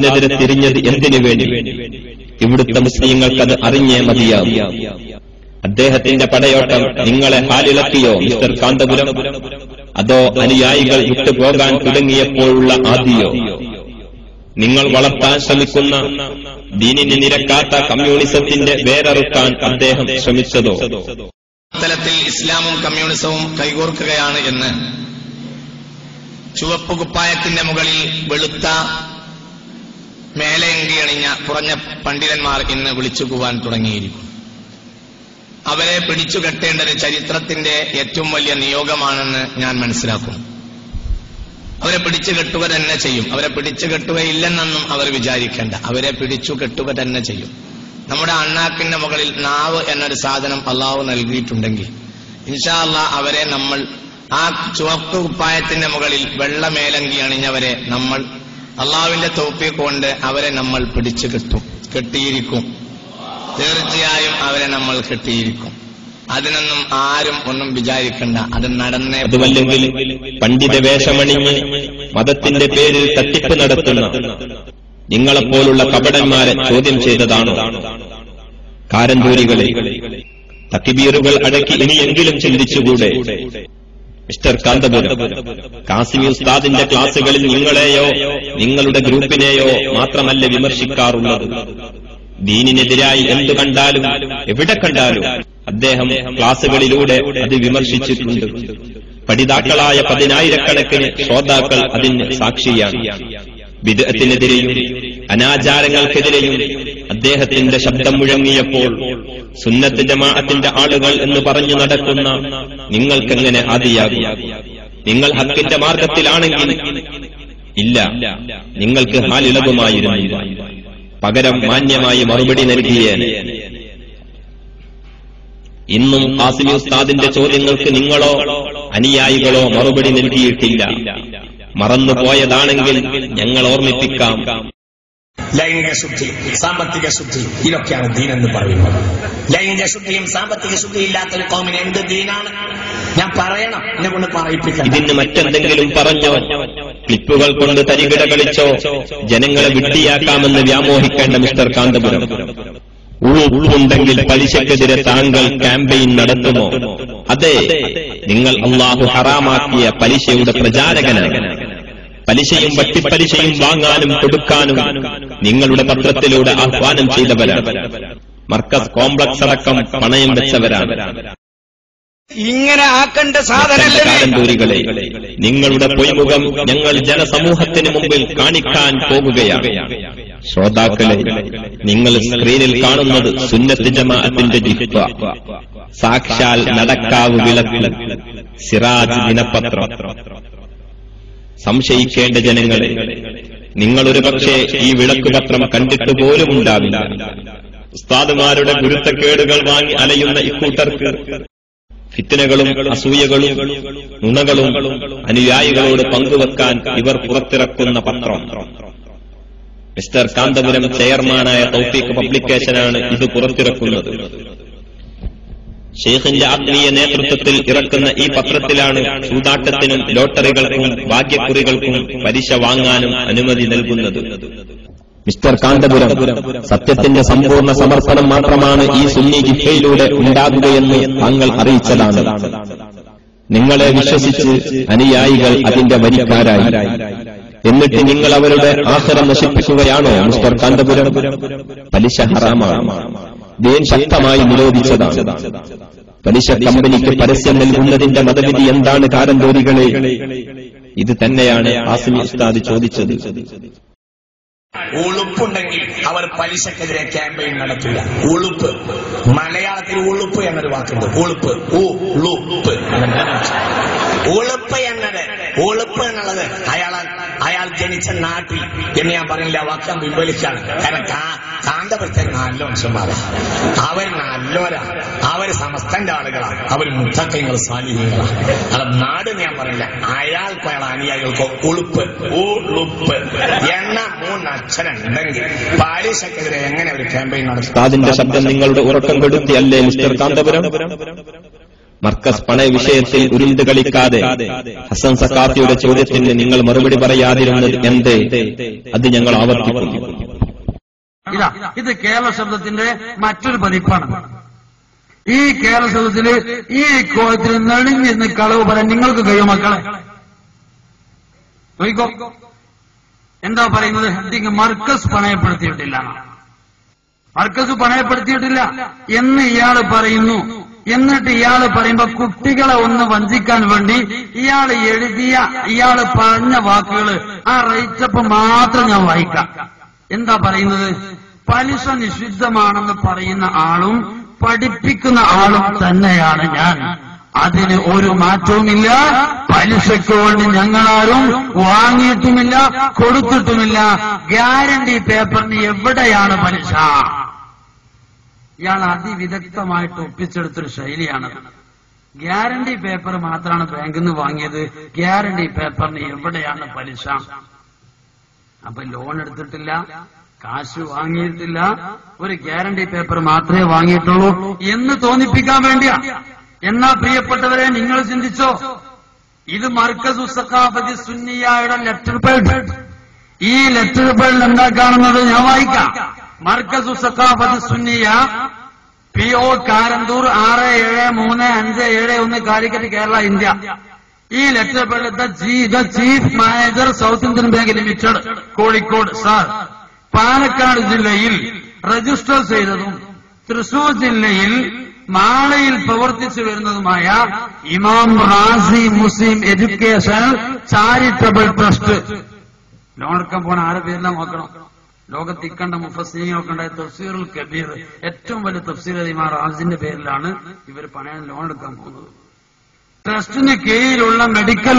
ഉസ്താദിനെതിരെ തിരിഞ്ഞത് എന്തിനു വേണ്ടി? ഇവിടുത്തെ മുസ്ലിങ്ങൾക്കത് അറിഞ്ഞേ മതിയാവും. അദ്ദേഹത്തിന്റെ പടയോട്ടം നിങ്ങളെ ഹാലിളക്കിയോ മിസ്റ്റർ കാന്തപുരം? അതോ അനുയായികൾ വിട്ടുപോകാൻ തുടങ്ങിയപ്പോഴുള്ള ആദിയോ? നിങ്ങൾ വളർത്താൻ ശ്രമിക്കുന്ന ദീനിന് നിരക്കാത്ത കമ്മ്യൂണിസത്തിന്റെ വേരറുക്കാൻ അദ്ദേഹം ശ്രമിച്ചതോ? തലത്തിൽ ഇസ്ലാമും കമ്മ്യൂണിസവും കൈകോർക്കുകയാണ് എന്ന് ചുവപ്പ് കുപ്പായത്തിന്റെ മുകളിൽ വെളുത്ത മേലയങ്കി അണിഞ്ഞ കുറഞ്ഞ പണ്ഡിതന്മാർ ഇന്ന് വിളിച്ചു പോവാൻ തുടങ്ങിയിരിക്കും. അവരെ പിടിച്ചുകെട്ടേണ്ടത് ചരിത്രത്തിന്റെ ഏറ്റവും വലിയ നിയോഗമാണെന്ന് ഞാൻ മനസ്സിലാക്കുന്നു. അവരെ പിടിച്ചുകെട്ടുക തന്നെ ചെയ്യും. അവരെ പിടിച്ചുകെട്ടുകയില്ലെന്നൊന്നും അവർ വിചാരിക്കേണ്ട. അവരെ പിടിച്ചുകെട്ടുക തന്നെ ചെയ്യും. നമ്മുടെ അണ്ണാക്കിന്റെ മുകളിൽ നാവ് എന്നൊരു സാധനം അള്ളാഹു നൽകിയിട്ടുണ്ടെങ്കിൽ ഇൻഷാ അല്ലാഹ് അവരെ നമ്മൾ ആ ചുവപ്പ് കുപ്പായത്തിന്റെ മുകളിൽ വെള്ള മേലങ്കി അണിഞ്ഞവരെ നമ്മൾ അള്ളാഹുവിന്റെ തൗഫീഖ് കൊണ്ട് അവരെ നമ്മൾ പിടിച്ചു കെട്ടിയിരിക്കും. തീർച്ചയായും അവരെ നമ്മൾ കെട്ടിയിരിക്കും. അതിനൊന്നും ആരും ഒന്നും വിചാരിക്കണ്ട. അത് നടന്നേ. അതുമല്ലെങ്കിൽ പണ്ഡിത വേഷമണിഞ്ഞ് മതത്തിന്റെ പേരിൽ തട്ടിപ്പ് നടത്തുന്ന നിങ്ങളെപ്പോലുള്ള കപടന്മാരെ ചോദ്യം ചെയ്തതാണോ? കാരന്തൂരികളെ, തക്ബീറുകൾ അടക്കി ഇനിയെങ്കിലും ചിന്തിച്ചുകൂടെ? മിസ്റ്റർ കാന്തപുരം, കാസിമി ഉസ്താദിന്റെ ക്ലാസുകളിൽ നിങ്ങളെയോ നിങ്ങളുടെ ഗ്രൂപ്പിനെയോ മാത്രമല്ല വിമർശിക്കാറുള്ളത്. ദീനിനെതിരായി എന്തു കണ്ടാലും എവിടെ കണ്ടാലും അദ്ദേഹം ക്ലാസുകളിലൂടെ അത് വിമർശിച്ചിട്ടുണ്ട്. പഠിതാക്കളായ 10,000-കണക്കിന് ശ്രോതാക്കൾ അതിന് സാക്ഷിയാണ്. ബിദ്അത്തിനെതിരെയും അനാചാരങ്ങൾക്കെതിരെയും അദ്ദേഹത്തിന്റെ ശബ്ദം മുഴങ്ങിയപ്പോൾ സുന്നത്ത് ജമാഅത്തിന്റെ ആളുകൾ എന്ന് പറഞ്ഞു നടക്കുന്ന നിങ്ങൾക്കെങ്ങനെ ആദിയാകും? നിങ്ങൾ ഹക്കിന്റെ മാർഗത്തിലാണെങ്കിൽ ഇല്ല, നിങ്ങൾക്ക് ഹാലിളകുമായിരുന്നില്ല. പകരം മാന്യമായി മറുപടി നൽകിയേനെ. ഇന്നും ഖാസിമി ഉസ്താദിന്റെ ചോദ്യങ്ങൾക്ക് നിങ്ങളോ അനുയായികളോ മറുപടി നൽകിയിട്ടില്ല. മറന്നുപോയതാണെങ്കിൽ ഞങ്ങൾ ഓർമ്മിപ്പിക്കാം. ലൈംഗിക ശുദ്ധി, സാമ്പത്തിക ശുദ്ധി, ഇതൊക്കെയാണ് ദീനെന്ന് പറയുന്നത്. ലൈംഗിക ശുദ്ധിയും സാമ്പത്തിക ശുദ്ധിയും ഇല്ലാത്ത ഒരു കൗമിന് എന്ത് ദീനാണ്? ഞാൻ പറയണം, എന്നെ കൊണ്ട് പറയിപ്പിക്കണം. ഇതിന് മറ്റെന്തെങ്കിലും പറഞ്ഞോ, ക്ലിപ്പുകൾ കൊണ്ട് തരികിട കളിച്ചോ ജനങ്ങളെ വിഡ്ഢിയാക്കാമെന്ന് വ്യാമോഹിക്കേണ്ട മിസ്റ്റർ കാന്തപുരം. ഉൾപ്പുണ്ടെങ്കിൽ പലിശക്കെതിരെ താങ്കൾ ക്യാമ്പയിൻ നടത്തുമോ? അതെ, നിങ്ങൾ അല്ലാഹു ഹറാമാക്കിയ പലിശയുടെ പ്രചാരകനാണ്. പലിശയും വട്ടിപ്പലിശയും വാങ്ങാനും കൊടുക്കാനും നിങ്ങളുടെ പത്രത്തിലൂടെ ആഹ്വാനം ചെയ്തവരാണ്. മർക്കസ് കോംപ്ലക്സ് അടക്കം പണയം വെച്ചവരാണ്. ഇങ്ങനെ ആക്കേണ്ട സാധനങ്ങളെ, നിങ്ങളുടെ പൊയ്മുഖം ഞങ്ങൾ ജനസമൂഹത്തിന് മുമ്പിൽ കാണിക്കാൻ പോകുകയാണ്. ശ്രോതാക്കളെ, നിങ്ങൾ സ്ക്രീനിൽ കാണുന്നത് സുന്നത്ത് ജമാഅത്തിന്റെ ജിഹ്വ, സാക്ഷാൽ നടക്കാവ് വിളക്ക്, സിറാജ് ദിനപത്രം. സംശയിക്കേണ്ട ജനങ്ങളെ, നിങ്ങളൊരു പക്ഷേ ഈ വിളക്ക് പത്രം കണ്ടിട്ട് പോലും ഉണ്ടാവില്ല. ഉസ്താദുമാരുടെ ഗുരുത്തക്കേടുകൾ വാങ്ങി അലയുന്ന ഇക്കൂട്ടർക്ക് ഫിത്നകളും അസൂയകളും നുണകളും അനുയായികളോട് പങ്കുവെക്കാൻ ഇവർ പുറത്തിറക്കുന്ന പത്രം. മിസ്റ്റർ കാന്തപുരം ചെയർമാനായ തൗഫീഖ് പബ്ലിക്കേഷനാണ് ഇത് പുറത്തിറക്കുന്നത്. ഷെയ്ഖിന്റെ ആത്മീയ നേതൃത്വത്തിൽ ഇറക്കുന്ന ഈ പത്രത്തിലാണ് ചൂതാട്ടത്തിനും ലോട്ടറികൾക്കും ഭാഗ്യക്കുറികൾക്കും പലിശ വാങ്ങാനും അനുമതി നൽകുന്നത്. മിസ്റ്റർ കാന്തപുരം, സത്യത്തിന്റെ സമ്പൂർണ്ണ സമർപ്പണം മാത്രമാണ് ഈ സുന്നി ജിഹയിലൂടെ ഉണ്ടാകുകയെന്ന് താങ്കൾ അറിയിച്ചതാണ്. നിങ്ങളെ വിശ്വസിച്ച് അനുയായികൾ അതിന്റെ വരിക്കാരായി. എന്നിട്ട് നിങ്ങൾ അവരുടെ ആഖിറം നശിപ്പിക്കുകയാണോ മിസ്റ്റർ കാന്തപുരം? പലിശ ഹറാമാണ്. ദീൻ ശക്തമായി നിരോധിച്ചതാണ്. പലിശ കമ്പനിക്ക് പരസ്യം നൽകുന്നതിന്റെ മതവിധി എന്താണ് കാരന്തോരികളെ? ഇത് തന്നെയാണ് ഖാസിമി ഉസ്താദ് ചോദിച്ചത്. ഉളുപ്പുണ്ടെങ്കിൽ അവർ പലിശക്കെതിരെ ക്യാമ്പയിൻ നടത്തില്ല. ഉളുപ്പ്, മലയാളത്തിൽ ഉളുപ്പ് എന്നൊരു വാക്കുണ്ട്. ഉളുപ്പ്, ഉളുപ്പ് ഉളുപ്പ് എന്നുള്ളത് അയാൾ ജനിച്ച നാട്ടിൽ എന്ന് ഞാൻ പറഞ്ഞില്ല, വാക്യം പിൻവലിച്ചാണ്. കാരണം കാന്തപുരത്തെ നല്ല മനുഷ്യന്മാരാണ്, അവർ നല്ലോരാണ്, അവർ സമസ്തന്റെ ആളുകളാണ്, അവർ മുത്തക്കങ്ങൾ സ്വാലിഹീങ്ങളാണ്. അത് നാട് ഞാൻ പറഞ്ഞില്ല. അയാൾക്കോ അയാൾ അനുയായികൾക്കോ ഉളുപ്പ് എന്ന 3 അക്ഷരം ഉണ്ടെങ്കിൽ പലിശക്കെതിരെ എങ്ങനെ ഒരു ക്യാമ്പയിൻ നടത്തും? അതിന്റെ ശബ്ദം നിങ്ങളുടെ ഉറക്കം കെടുത്തിയല്ലേ മിസ്റ്റർ കാന്തപുരം? മർക്കസ് പണയ വിഷയത്തിൽ ഉരുണ്ട് കളിക്കാതെ ഹസൻ സഖാഫിയുടെ ചോദ്യത്തിന് നിങ്ങൾ മറുപടി പറയാതിരുന്നത് എന്തേ? അത് ഞങ്ങൾ ആവർത്തിക്കുന്നു. ഇതാ, ഇത് കേരള ശബ്ദത്തിന്റെ മറ്റൊരു പതിപ്പാണ്. ഈ കേരള ശബ്ദത്തില് ഈ കോലത്തിൽ നെളിഞ്ഞിരുന്ന് കളവ് പറയാൻ നിങ്ങൾക്ക് കഴിയും മക്കളെ? നോക്കിക്കോ, എന്താ പറയുന്നത്? ഹദ്ദിക്ക് മർക്കസ് പണയപ്പെടുത്തിയിട്ടില്ല, മർക്കസ് പണയപ്പെടുത്തിയിട്ടില്ല എന്ന് ഇയാള് പറയുന്നു. എന്നിട്ട് ഇയാള് പറയുമ്പോ കുട്ടികളെ ഒന്ന് വഞ്ചിക്കാൻ വേണ്ടി ഇയാള് എഴുതിയ, ഇയാള് പറഞ്ഞ വാക്കുകള് ആ റൈറ്റപ്പ് മാത്രം ഞാൻ വായിക്കാം. എന്താ പറയുന്നത്? പലിശ നിഷിദ്ധമാണെന്ന് പറയുന്ന ആളും പഠിപ്പിക്കുന്ന ആളും തന്നെയാണ് ഞാൻ. അതിന് ഒരു മാറ്റവുമില്ല. പലിശയ്ക്ക് വേണ്ടി ഞങ്ങളാരും വാങ്ങിയിട്ടുമില്ല, കൊടുത്തിട്ടുമില്ല. ഗ്യാരണ്ടി പേപ്പറിന് എവിടെയാണ് പലിശ? ഇയാൾ അതിവിദഗ്ധമായിട്ട് ഒപ്പിച്ചെടുത്തൊരു ശൈലിയാണ്. ഗ്യാരണ്ടി പേപ്പർ മാത്രമാണ് ബാങ്കിൽ നിന്ന് വാങ്ങിയത്, ഗ്യാരണ്ടി പേപ്പറിന് എവിടെയാണ് പലിശ? അപ്പൊ ലോൺ എടുത്തിട്ടില്ല, കാശ് വാങ്ങിയിട്ടില്ല, ഒരു ഗ്യാരണ്ടി പേപ്പർ മാത്രമേ വാങ്ങിയിട്ടുള്ളൂ എന്ന് തോന്നിപ്പിക്കാൻ വേണ്ടിയാ. എന്നാ പ്രിയപ്പെട്ടവരെ, നിങ്ങൾ ചിന്തിച്ചോ, ഇത് മർക്കസു സഖാഫത്തി സുന്നിയയുടെ ലെറ്റർ പേഡ്. ഈ ലെറ്റർ പേഡിൽ എന്താ കാണുന്നത്? ഞാൻ വായിക്കാം. Markazu Saqafathi Sunniya, PO Karanthur 673571 Calicut, Kerala, India. ഈ ലെറ്റർ പേഡിൽ the chief manager South Indian bank limited, Kozhikode sir, Palakkad ജില്ലയിൽ രജിസ്റ്റർ ചെയ്തതും തൃശൂർ ജില്ലയിൽ മാളയിൽ പ്രവർത്തിച്ചു വരുന്നതുമായ Imam Razi Muslim education charitable trust. Loan എടുക്കാൻ പോണ ആരെ പേരിലാണ് നോക്കണം? ലോകത്ത് ഇക്കണ്ട മുഫസ്സിരീങ്ങളൊക്കെ ഉണ്ടായ തഫ്സീറുൽ കബീർ, ഏറ്റവും വലിയ തഫ്സീർ ഇമാം റാസിന്റെ പേരിലാണ് ഇവർ പണയം ലോൺ എടുക്കാൻ പോകുന്നത്. ട്രസ്റ്റിന് കീഴിലുള്ള മെഡിക്കൽ